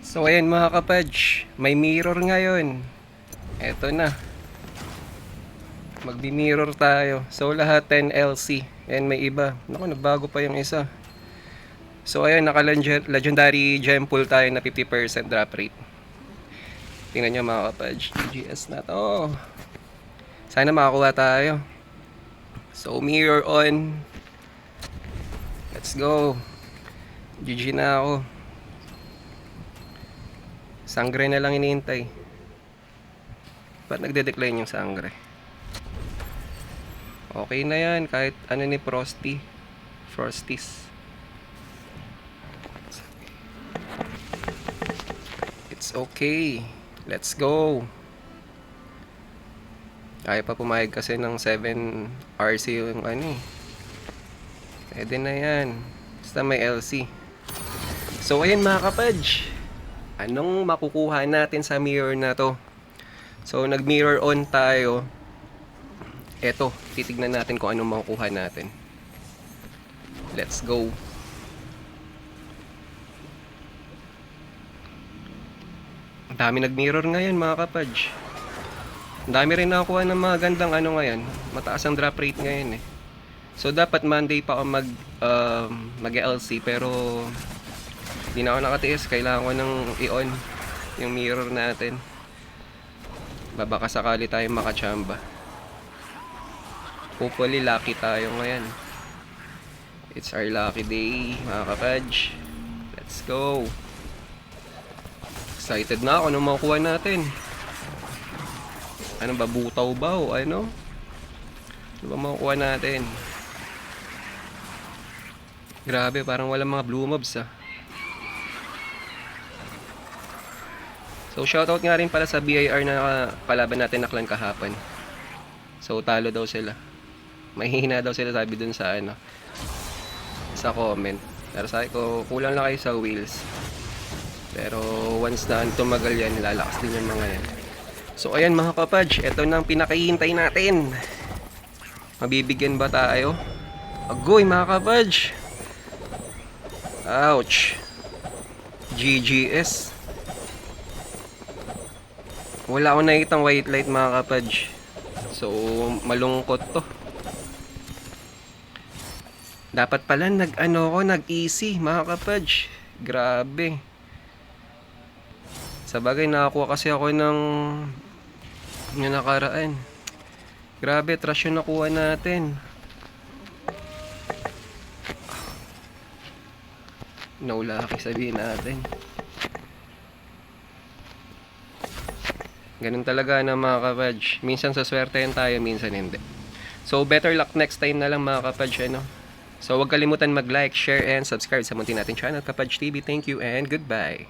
So ayan mga kapadge, may mirror ngayon. Eto na. Magbi-mirror tayo. So lahat 10 LC. And may iba. Naku, nagbago pa yung isa. So ayan, naka-legendary gem pool tayo na 50% drop rate. Tingnan nyo mga kapadge, GGS na to. Sana makakuha tayo. So mirror on. Let's go. GG na ako. Sangre na lang iniintay. Ba't nagde-decline yung sangre? Okay na yan, kahit ano ni Frosties. It's okay. Let's go. Kaya pa pumayag kasi ng 7 RC yung ano eh. Pwede na yan. Basta may LC. So ayun mga kapadge, anong makukuha natin sa mirror na to? So nag mirror on tayo. Eto, titignan natin kung anong makukuha natin. Let's go. Ang dami nag mirror ngayon mga kapadge. Ang dami rin nakuha ng mga gandang ano ngayon. Mataas ang drop rate ngayon eh. So dapat Monday pa ako mag LC, pero hindi na ako nakatiis. Kailangan ko nang i-on yung mirror natin. Baka sakali tayo makachamba. Hopefully lucky tayo ngayon. It's our lucky day mga kapadge. Let's go. Excited na ako nung makukuha natin. Ano ba, butaw ba o ano? Ano ba makukuha natin? Grabe, parang walang mga blue mobs ah. So shoutout nga rin pala sa BIR na kalaban natin na clan kahapon. So talo daw sila. Mahihina daw sila, sabi dun sa ano, sa comment. Pero sabi ko, kulang lang kayo sa wheels. Pero once na tumagal yan, lalakas din yung mga yan. So ayan mga kapadge, ito na ang pinakahihintay natin. Mabibigyan ba tayo? Agoy mga kapadge. Ouch. GGS. Wala akong nakikitang white light mga kapadge. So malungkot to. Dapat pala nag-easy mga kapadge. Grabe. Sa bagay nakakuha kasi ako ng nakaraan. Grabe, trash yung nakuha natin. No lucky sabihin natin. Ganun talaga na mga kapadge. Minsan saswertehan tayo, minsan hindi. So better luck next time na lang mga kapadge, ano? So huwag kalimutan mag-like, share, and subscribe sa munti nating channel, Kapadge TV. Thank you and goodbye.